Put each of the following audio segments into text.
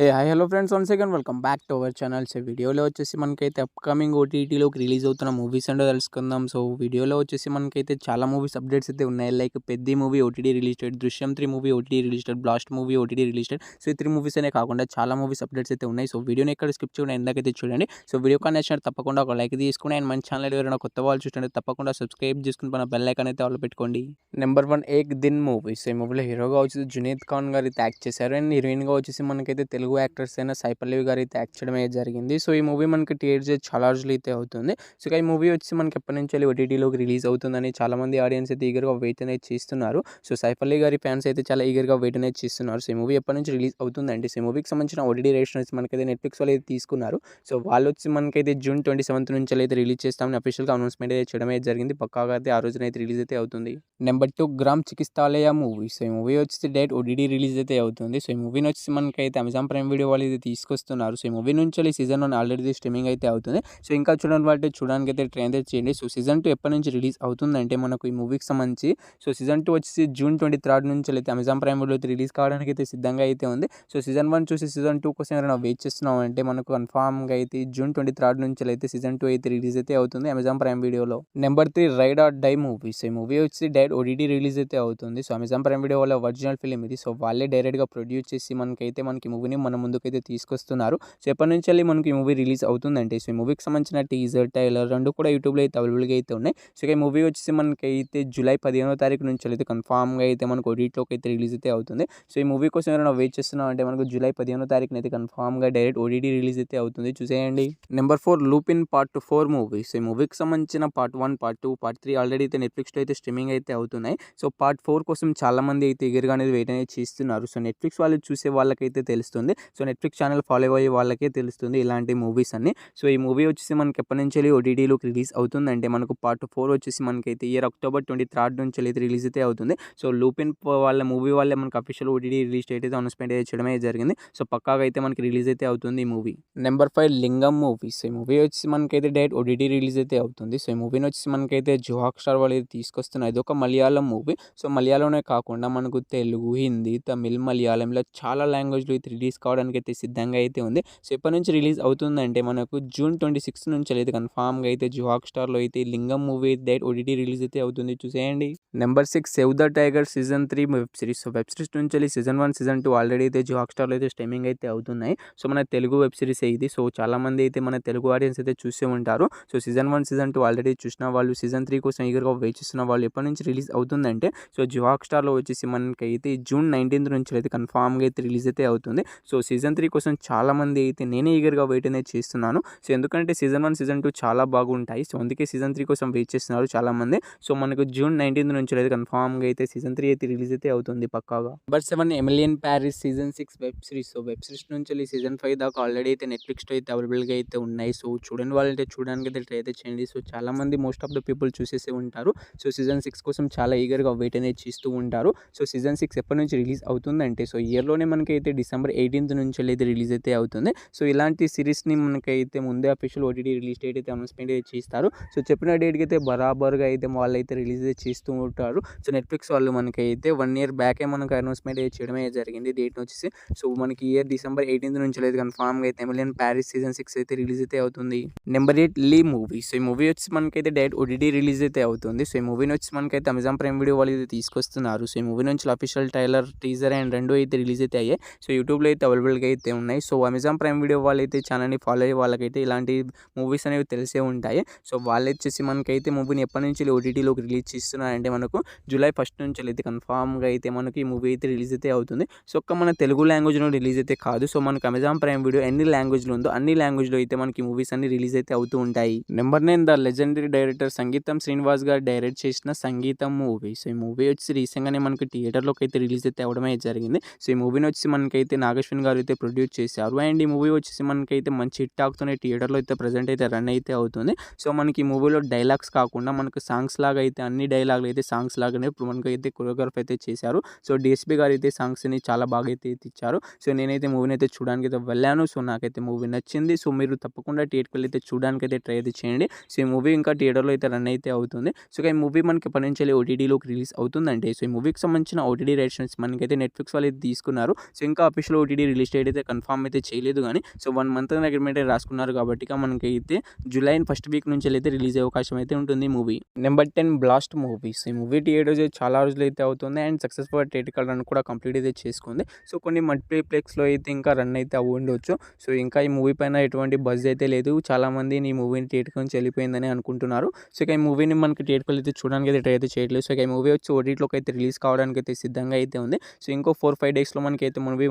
Hi hello friends, once again welcome back to our channel. So వీడియోలో వచ్చేసి మనకైతే upcoming ఓటీటీలోకి release అవుతున్న movies ఏంటో తెలుసుకుందాం. సో వీడియోలో వచ్చేసి మనకైతే చాలా మూవీస్ అప్డేట్స్ అయితే ఉన్నాయి. Like Peddi movie OTT release date, Drishyam 3 movie OTT release date, blast movie OTT release date. So ఈ 3 మూవీస్ అనే కాకుండా చాలా మూవీస్ అప్డేట్స్ అయితే ఉన్నాయి. సో వీడియోని ఎక్కడ స్కిప్ చేయకుండా ఎందాకైతే చూడండి. సో వీడియో కానీ నచ్చినట్టు తప్పకుండా ఒక లైక్ తీసుకుని, అండ్ మన ఛానల్ ఎవరైనా కొత్త వాళ్ళు చూస్తుంటే తప్పకుండా సబ్స్క్రైబ్ చేసుకుని మన బెల్ ఐకాన్ అయితే ఆల్ పెట్టుకోండి. నెంబర్ 1 ఏక్ దిన్ మూవీ. సో ఈ మూవీలో హీరోగా వచ్చేసి జునీద్ ఖాన్ గారు అయితే యాక్ట్ చేశారు, అండ్ హీరోయిన్గా వచ్చేసి మనకైతే తెలుగు యాక్టర్స్ అయిన సాయి పల్లవి గారు అయితే యాక్ట్ చేయడం అయితే జరిగింది. సో ఈ మూవీ మనకి థియేటర్స్ చాలా రోజులు అయితే అవుతుంది. సో ఈ మూవీ వచ్చి మనకి ఎప్పటి నుంచి ఓటీటీలోకి రిలీజ్ అవుతుందని చాలామంది ఆడియన్స్ అయితే ఈగర్గా వెయిట్ అనేది చేస్తున్నారు. సో సాయి పల్లవి గారి ఫ్యాన్స్ అయితే చాలా ఈగర్గా వెయిట్ అనేది చేస్తున్నారు. సో ఈ మూవీ ఎప్పటి నుంచి రిలీజ్ అవుతుందంటే, సో ఈ మూవీకి సంబంధించిన ఓటీటీ రేషన్స్ మనకైతే నెట్ఫ్లిక్స్ వాళ్ళు అయితే తీసుకున్నారు. సో వాళ్ళు వచ్చి మనకైతే జూన్ 27 నుంచి అయితే రిలీజ్ చేస్తామని అఫీషియల్గా అనౌన్స్మెంట్ అయితే చేయడం అయితే జరిగింది. పక్కాగా అయితే ఆ రోజున అయితే రిలీజ్ అయితే అవుతుంది. Number 2 gram చికిత్సాలయ movie. సో ఈ మూవీ వచ్చేసి డైరెక్ట్ ఓటీటీ రిలీజ్ అయితే అవుతుంది. సో ఈ మూవీని వచ్చి మనకైతే అమెజాన్ ప్రైమ్ వీడియో వాళ్ళు ఇది తీసుకొస్తున్నారు. సో ఈ మూవీ నుంచి సీజన్ 1 ఆల్రెడీ స్ట్రీమింగ్ అయితే అవుతుంది. సో ఇంకా చూడని వాళ్ళు చూడడానికి అయితే ట్రై అయితే చేయండి. సో సీజన్ 2 ఎప్పటి నుంచి రిలీజ్ అవుతుందంటే మనకు ఈ మూవీకి సంబంధించి, సో సీజన్ 2 వచ్చేసి జూన్ 23 నుంచి అయితే అమెజాన్ ప్రైమ్ వీడియో అయితే రిలీజ్ కావడానికి అయితే సిద్ధంగా అయితే ఉంది. సో సీజన్ 1 చూసి సీజన్ 2 కోసం ఎవరైనా వెయిట్ చేస్తున్నాం అంటే మనకు కన్ఫామ్గా అయితే జూన్ 23 నుంచి అయితే సీజన్ 2 అయితే రిలీజ్ అయితే అవుతుంది అమెజాన్ ప్రైమ్ వీడియోలో. Number 3 ride or die movie. So ఈ మూవీ వచ్చి డైరెక్ట్ ఓటీటీ రిలీజ్ అయితే అవుతుంది. సో అమెజాన్ ప్రైమ్ వీడియో వాళ్ళ ఒరిజినల్ ఫిలిం ఇది. సో వాళ్ళే డైరెక్ట్గా ప్రొడ్యూస్ చేసి మనకి మూవీని మన ముందుకైతే తీసుకొస్తున్నారు. సో ఎప్పటి నుంచి మనకి ఈ మూవీ రిలీజ్ అవుతుందంటే, సో ఈ మూవీకి సంబంధించిన టీజర్, ట్రైలర్ రెండు కూడా యూట్యూబ్లో అయితే అవైలబుల్గా అయితే ఉన్నాయి. సో ఈ మూవీ వచ్చేసి మనకైతే జూలై 15వ తారీఖు నుంచి అయితే కన్ఫామ్గా అయితే మనకు ఓటీటీలోకి అయితే రిలీజ్ అయితే అవుతుంది. సో ఈ మూవీ కోసం ఎవరైనా వెయిట్ చేస్తున్నాం అంటే మనకు జూలై 15వ తారీఖున అయితే కన్ఫామ్గా డైరెక్ట్ ఓటీటీ రిలీజ్ అయితే అవుతుంది, చూసేయండి. Number 4 Lupin part 4 movie. So ఈ మూవీకి సంబంధించిన పార్ట్ 1, పార్ట్ 2, పార్ట్ 3 ఆల్రెడీ అయితే నెట్ఫ్లిక్స్లో అయితే స్ట్రీమింగ్ అయితే అవుతున్నాయి. సో పార్ట్ 4 కోసం చాలామంది అయితే ఈగర్గా అనేది వెయిట్ అనేది చేస్తున్నారు. సో నెట్ఫ్లిక్స్ వాళ్ళు చూసే వాళ్ళకైతే తెలుస్తుంది. సో నెట్ఫ్లిక్స్ ఛానల్ ఫాలో అయ్యే వాళ్ళకే తెలుస్తుంది ఇలాంటి మూవీస్ అన్ని. సో ఈ మూవీ వచ్చేసి మనకి ఎప్పటి నుంచి ఓటీటీలోకి రిలీజ్ అవుతుందంటే మనకు పార్ట్ 4 వచ్చేసి మనకైతే ఇయర్ అక్టోబర్ 23 నుంచి అయితే రిలీజ్ అయితే అవుతుంది. సో లూపిన్ వాళ్ళ మూవీ వాళ్ళే మనకు అఫీషియల్ ఓటీటీ రిలీజ్ డేట్ అయితే అనౌన్స్మెంట్ అయితే చేయడమే జరిగింది. సో పక్కాగా అయితే మనకి రిలీజ్ అయితే అవుతుంది ఈ మూవీ. నెంబర్ 5 లింగం మూవీ. సో ఈ మూవీ వచ్చేసి మనకైతే డైరెక్ట్ ఓటీటీ రిలీజ్ అయితే అవుతుంది. సో ఈ మూవీని వచ్చేసి మనకైతే జియో హాట్‌స్టార్ వాళ్ళు అయితే తీసుకొస్తున్నారు. ఇది ఒక మలయాళం మూవీ. సో మలయాళంలోనే కాకుండా మనకు తెలుగు, హిందీ, తమిళ్, మలయాళం ఇలా చాలా లాంగ్వేజ్లో అయితే రిలీజ్ కావడానికి అయితే సిద్ధంగా అయితే ఉంది. సో ఎప్పటి నుంచి రిలీజ్ అవుతుందంటే మనకు జూన్ 26 నుంచి అయితే కన్ఫామ్గా అయితే జియో హాట్‌స్టార్లో అయితే లింగం మూవీ డైరెక్ట్ ఓటీటీ రిలీజ్ అయితే అవుతుంది, చూసేయండి. Number 6 save the tiger season 3 web series. So web series నుంచి సీజన్ 1, సీజన్ 2 ఆల్రెడీ అయితే జియో హాట్‌స్టార్లో అయితే స్ట్రీమింగ్ అయితే అవుతున్నాయి. సో మన తెలుగు వెబ్ సిరీస్ ఇది. సో చాలామంది అయితే మన తెలుగు ఆడియన్స్ అయితే చూసే ఉంటారు. సో సీజన్ 1, సీజన్ 2 ఆల్రెడీ చూసిన వాళ్ళు, సీజన్ 3 కోసం ఈగర్గా వెయిట్ చేస్తున్న వాళ్ళు ఎప్పటి నుంచి రిలీజ్ అవుతుందంటే, సో జియో హాట్‌స్టార్లో వచ్చేసి మనకైతే జూన్ 19 నుంచి అయితే కన్ఫామ్గా అయితే రిలీజ్ అయితే అవుతుంది. సో సీజన్ 3 కోసం చాలామంది అయితే నేనే ఈగర్గా వెయిట్ అనేది చేస్తున్నాను. సో ఎందుకంటే సీజన్ 1, సీజన్ 2 చాలా బాగుంటాయి. సో అందుకే సీజన్ 3 కోసం వెయిట్ చేస్తున్నారు చాలామంది. సో మనకు జూన్ 19 నుంచి అయితే కన్ఫామ్గా అయితే సీజన్ 3 అయితే రిలీజ్ అయితే అవుతుంది పక్కాగా. Number 7 Emily in Paris season 6 web series. So web series నుంచి సీజన్ 5 దాకా ఆల్రెడీ అయితే నెట్ఫ్లిక్స్లో అయితే అవైలబుల్గా అయితే ఉన్నాయి. సో చూడని వాళ్ళైతే చూడడానికి అయితే ట్రై అయితే చేయండి. సో చాలామంది మోస్ట్ ఆఫ్ ద పీపుల్ చూసేసి ఉంటారు. సో సీజన్ 6 కోసం చాలా ఈగర్గా వెయిట్ అనేది చేస్తూ ఉంటారు. సో సీజన్ 6 ఎప్పటి నుంచి రిలీజ్ అవుతుందంటే, సో ఇయర్లోనే మనకైతే డిసెంబర్ 18 నుంచి అయితే రిలీజ్ అయితే అవుతుంది. సో ఇలాంటి సిరీస్ని మనకైతే ముందే అఫీషియల్ ఓటీటీ రిలీజ్ డేట్ అయితే అనౌన్స్మెంట్ అయితే చేస్తారు. సో చెప్పిన డేట్కి అయితే బరాబర్గా అయితే వాళ్ళైతే రిలీజ్ చేస్తూ ఉంటారు. సో నెట్ఫ్లిక్స్ వాళ్ళు మనకైతే 1 ఇయర్ బ్యాకే మనకు అనౌన్స్మెంట్ అయితే చేయడమే జరిగింది డేట్ని వచ్చేసి. సో మనకి ఇయర్ డిసెంబర్ 18 నుంచి అయితే కన్ఫామ్గా అయితే ఎమిలియన్ ప్యారిస్ సీజన్ 6 అయితే రిలీజ్ అయితే అవుతుంది. నెంబర్ 8 లీ మూవీ. సో ఈ మూవీ వచ్చి మనకైతే డైరెక్ట్ ఓటీటీ రిలీజ్ అయితే అవుతుంది. సో ఈ మూవీని వచ్చి మనకైతే అమెజాన్ ప్రైమ్ వీడియో వాళ్ళు అయితే తీసుకొస్తున్నారు. సో ఈ మూవీ నుంచి అఫీషియల్ ట్రైలర్, టీజర్ అండ్ రెండు అయితే రిలీజ్ అయితే అయ్యాయి. సో యూట్యూబ్లో అయితే అవైలబుల్గా అయితే ఉన్నాయి. సో అమెజాన్ ప్రైమ్ వీడియో వాళ్ళు అయితే ఛానల్ని ఫాలో అయ్యే వాళ్ళకైతే ఇలాంటి మూవీస్ అనేవి తెలిసే ఉంటాయి. సో వాళ్ళు వచ్చేసి మనకైతే మూవీని ఎప్పటి నుంచి ఓటీటీలోకి రిలీజ్ చేస్తున్నారంటే మనకు జూలై 1 నుంచి అయితే కన్ఫామ్గా అయితే మనకి ఈ మూవీ అయితే రిలీజ్ అయితే అవుతుంది. సో ఒక్క మన తెలుగు లాంగ్వేజ్లో రిలీజ్ అయితే కాదు. సో మనకు అమెజాన్ ప్రైమ్ వీడియో ఎన్ని లాంగ్వేజ్లో ఉందో అన్ని లాంగ్వేజ్లో అయితే మనకి మూవీస్ అన్ని రిలీజ్ అయితే అవుతూ ఉంటాయి. నెంబర్ 9 ద లెజెండరీ డైరెక్టర్ సంగీతం శ్రీనివాస్ గారు డైరెక్ట్ చేసిన సంగీతం మూవీ. సో ఈ మూవీ వచ్చి రీసెంట్గానే మనకి థియేటర్లోకి అయితే రిలీజ్ అయితే అవ్వడమే జరిగింది. సో ఈ మూవీని వచ్చి మనకైతే నాగశ్విన్ గారు అయితే ప్రొడ్యూస్ చేశారు. అండ్ ఈ మూవీ వచ్చేసి మనకైతే మంచి హిట్ ఆగుతూనే థియేటర్లో అయితే ప్రజెంట్ అయితే రన్ అయితే అవుతుంది. సో మనకి ఈ మూవీలో డైలాగ్స్ కాకుండా మనకు సాంగ్స్ లాగా అయితే అన్ని డైలాగులు అయితే సాంగ్స్ లాగానే ఇప్పుడు మనకైతే కొరియోగ్రాఫ్ అయితే చేశారు. సో డిఎస్పీ గారు అయితే సాంగ్స్ని చాలా బాగా అయితే ఇచ్చారు. సో నేనైతే మూవీని అయితే చూడడానికి అయితే వెళ్ళాను. సో నాకైతే మూవీ నచ్చింది. సో మీరు తప్పకుండా థియేటర్కి వెళ్ళి అయితే చూడడానికి అయితే ట్రై అయితే చేయండి. సో ఈ మూవీ ఇంకా థియేటర్లో అయితే రన్ అయితే అవుతుంది. సో ఈ మూవీ మనకి ఎప్పటి నుంచి ఓటీటీలోకి రిలీజ్ అవుతుందంటే, సో ఈ మూవీకి సంబంధించిన ఓటీటీ రైట్స్ మనకైతే నెట్ఫ్లిక్స్ వాళ్ళు అయితే తీసుకున్నారు. సో ఇంకా official OTT OTT release date అయితే కన్ఫర్మ్ అయితే చేయలేదు కానీ సో 1 మంత్ అగ్రిమెంట్ అయితే రాసుకున్నారు కాబట్టి ఇక మనకైతే జూలై ఫస్ట్ వీక్ నుంచి అయితే రిలీజ్ అయ్యే అవకాశం అయితే ఉంటుంది మూవీ. Number 10 blast movies. ఈ మూవీ థియేటర్స్ చాలా రోజులు అయితే అవుతుంది అండ్ సక్సెస్ఫుల్ థియేటికల్ రన్ కూడా కంప్లీట్ అయితే చేసుకుంది. సో కొన్ని మల్టీప్లెక్స్లో అయితే ఇంకా రన్ అయితే అవ్వి ఉండొచ్చు. సో ఇంకా ఈ మూవీ పైన ఎటువంటి బజ్ అయితే లేదు. చాలామంది ఈ మూవీని థియేటర్ నుంచి వెళ్ళిపోయిందని అనుకుంటున్నారు. సో ఇక ఈ మూవీని మనకి థియేటర్లో అయితే చూడడానికి అయితే ట్రై అయితే చేయట్లేదు. సో ఇక ఈ మూవీ వచ్చి ఓటీటీలోకి అయితే రిలీజ్ కావడానికి అయితే సిద్ధంగా అయితే ఉంది. సో ఇంకో 4-5 డేస్లో మనకైతే మనకి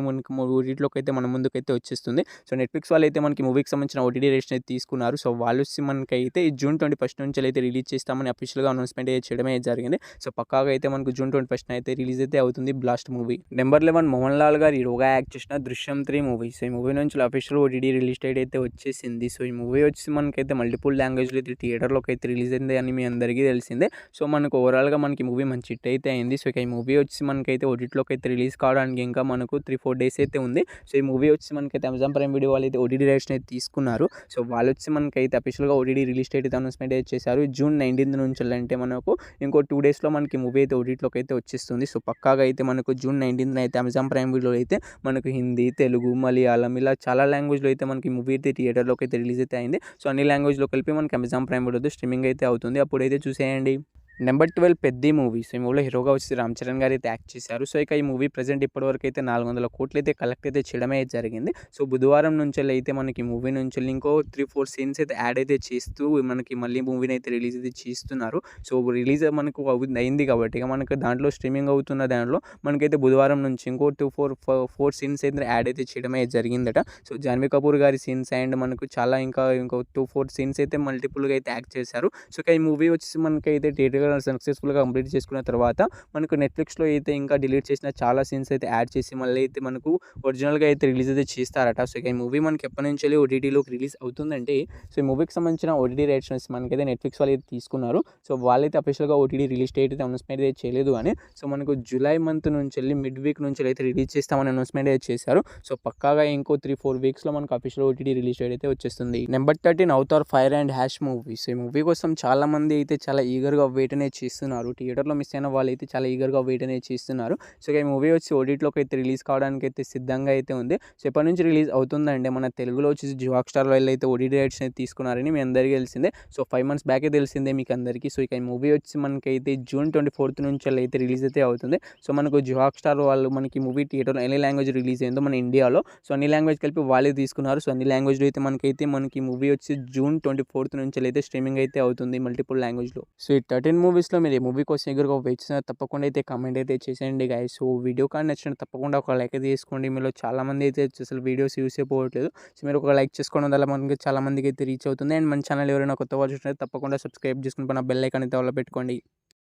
ఓటీటీలోకి అయితే మన ముందుకైతే వచ్చేస్తుంది. సో నెట్ఫ్లిక్స్ వాళ్ళు అయితే మనకి మూవీకి సంబంధించిన ఓటీటీ రేషన్ అయితే తీసుకున్నారు. సో వాళ్ళు వచ్చి మనకైతే జూన్ 21 నుంచి అయితే రిలీజ్ చేస్తామని అఫీషియల్గా అనౌన్స్మెంట్ అయితే చేయడమే జరిగింది. సో పక్కాగా అయితే మనకు జూన్ 21 అయితే రిలీజ్ అయితే అవుతుంది blast movie. Number 11 Mohan Lal గారు హీరోగా యాక్ట్ చేసిన దృశ్యం 3 మూవీ. సో ఈ మూవీ నుంచి అఫీషియల్ ఓటీటీ రిలీజ్ డేట్ అయితే వచ్చేసింది. సో ఈ మూవీ వచ్చి మనకైతే మల్టిపుల్ లాంగ్వేజ్లో అయితే థియేటర్లోకి అయితే రిలీజ్ అయింది అని మీ అందరికీ తెలిసిందే. సో మనకు ఓవరాల్గా మనకి మూవీ మంచి హిట్ అయితే అయింది. సో ఇక ఈ మూవీ వచ్చి మనకైతే ఓటీటీలోకి అయితే రిలీజ్ కావడానికి ఇంకా మనకు 3-4 డేస్ అయితే ఉంది. సో ఈ మూవీ వచ్చి మనకైతే అమెజాన్ ప్రైమ్ వీడియో వాళ్ళు అయితే ఓటీటీ రైట్స్ అయితే తీసుకున్నారు. సో వాళ్ళు వచ్చి మనకైతే అఫీషియల్గా ఓటీటీ రిలీజ్ డేట్ అయితే అనౌన్స్మెంట్ అయితే చేశారు. జూన్ 19 నుంచి అంటే మనకు ఇంకో 2 డేస్లో మనకి మూవీ అయితే ఓటీటీలోకి అయితే వచ్చేస్తుంది. సో పక్కాగా అయితే మనకు జూన్ 19 అయితే అమెజాన్ ప్రైమ్ వీడియోలో అయితే మనకు హిందీ, తెలుగు, మలయాళం ఇలా చాలా లాంగ్వేజ్లో అయితే మనకి మూవీ అయితే థియేటర్లోకి అయితే రిలీజ్ అయితే అయింది. సో అన్ని లాంగ్వేజ్లో కలిపి మనకి అమెజాన్ ప్రైమ్ వీడియోతో స్ట్రీమింగ్ అయితే అవుతుంది. అప్పుడైతే చూసేయండి. Number 12 Peddi movies. ఈ మూవీలో హీరోగా వచ్చి రామ్ చరణ్ గారు అయితే యాక్ట్ చేశారు. సో ఇక ఈ మూవీ ప్రజెంట్ ఇప్పటివరకు అయితే 400 కోట్లు అయితే కలెక్ట్ అయితే చేయడమే జరిగింది. సో బుధవారం నుంచి అయితే మనకి మూవీ నుంచి ఇంకో 3-4 సీన్స్ అయితే యాడ్ అయితే చేస్తూ మనకి మళ్ళీ మూవీని అయితే రిలీజ్ అయితే చేస్తున్నారు. సో రిలీజ్ మనకు అయింది కాబట్టి ఇక మనకు దాంట్లో స్ట్రీమింగ్ అవుతున్న దాంట్లో మనకైతే బుధవారం నుంచి ఇంకో 4 సీన్స్ అయితే యాడ్ అయితే చేయడమే జరిగిందట. సో జాన్వీ కపూర్ గారి సీన్స్ అండ్ మనకు చాలా ఇంకో 2-4 సీన్స్ అయితే మల్టిపుల్గా అయితే యాక్ట్ చేశారు. సో ఇక ఈ మూవీ వచ్చి మనకైతే థియేటర్ సక్సెస్ఫుల్గా కంప్లీట్ చేసుకున్న తర్వాత మనకు నెట్ఫ్లిక్స్లో అయితే ఇంకా డిలీట్ చేసిన చాలా సీన్స్ అయితే యాడ్ చేసి మళ్ళీ అయితే మనకు ఒరిజినల్గా అయితే రిలీజ్ అయితే చేస్తారట. సో ఈ మూవీ మనకి ఎప్పటి నుంచి ఓటీటీలోకి రిలీజ్ అవుతుందంటే సో ఈ మూవీకి సంబంధించిన ఓటీటీ రైట్స్ మనకైతే నెట్ఫ్లిక్స్ వాళ్ళు అయితే తీసుకున్నారు. సో వాళ్ళైతే అఫీషియల్గా ఓటీటీ రిలీజ్ డేట్ అయితే అనౌన్స్మెంట్ అయితే చేయలేదు కానీ సో మనకు జూలై మంత్ నుంచి మిడ్ వీక్ నుంచి అయితే రిలీజ్ చేస్తామని అనౌన్స్మెంట్ అయితే చేశారు. సో పక్కాగా ఇంకో 3-4 వీక్స్లో మనకు అఫీషియల్ ఓటీటీ రిలీజ్ డేట్ అయితే వచ్చేస్తుంది. Number 13 Avatar fire and hash movies. ఈ మూవీ కోసం చాలా మంది అయితే చాలా ఈగర్గా వెయిట్ అనేది చేస్తున్నారు. థియేటర్లో మిస్ అయిన వాళ్ళు అయితే చాలా ఈగర్గా వెయిట్ అనేది చేస్తున్నారు. సో ఈ మూవీ వచ్చి ఓటీటీలోకి అయితే రిలీజ్ కావడానికి అయితే సిద్ధంగా అయితే ఉంది. సో ఎప్పటి నుంచి రిలీజ్ అవుతుందంటే మన తెలుగులో వచ్చేసి జియో హాట్‌స్టార్ వాళ్ళు అయితే ఓటీటీ రైట్స్ అయితే తీసుకున్నారని మీ అందరికీ తెలిసిందే. సో 5 మంత్స్ బ్యాకే తెలిసిందే మీకు అందరికీ. సో ఇక ఈ మూవీ వచ్చి మనకైతే జూన్ 24 నుంచి అయితే రిలీజ్ అయితే అవుతుంది. సో మనకు జియో హాట్‌స్టార్ వాళ్ళు మనకి మూవీ థియేటర్లో ఎన్ని లాంగ్వేజ్ రిలీజ్ అయిందో మన ఇండియాలో సో అన్ని లాంగ్వేజ్ కలిపి వాళ్ళే తీసుకున్నారు. సో అన్ని లాంగ్వేజ్లో అయితే మనకి మూవీ వచ్చి జూన్ 24 నుంచి అయితే స్ట్రీమింగ్ అయితే అవుతుంది మల్టిపుల్ లాంగ్వేజ్లో. సో ఈ 13 మూవీస్లో మీరు ఈ మూవీ కోసం ఎగురుగా వెయిట్ చేసిన తప్పకుండా అయితే కామెంట్ అయితే చేసేయండి గైస్. సో వీడియో కానీ నచ్చిన తప్పకుండా ఒక లైక్ అయితే చేసుకోండి. మీలో చాలామంది అయితే అసలు వీడియోస్ యూస్ అయిపోవట్లేదు. సో మీరు ఒక లైక్ చేసుకోవడం వల్ల మనకి చాలామందికి అయితే రీచ్ అవుతుంది. అండ్ మన ఛానల్ ఎవరైనా కొత్త వాళ్ళు చూసినట్లయితే తప్పకుండా సబ్స్క్రైబ్ చేసుకుని పైన బెల్ ఐకాన్ అయితే పెట్టుకోండి.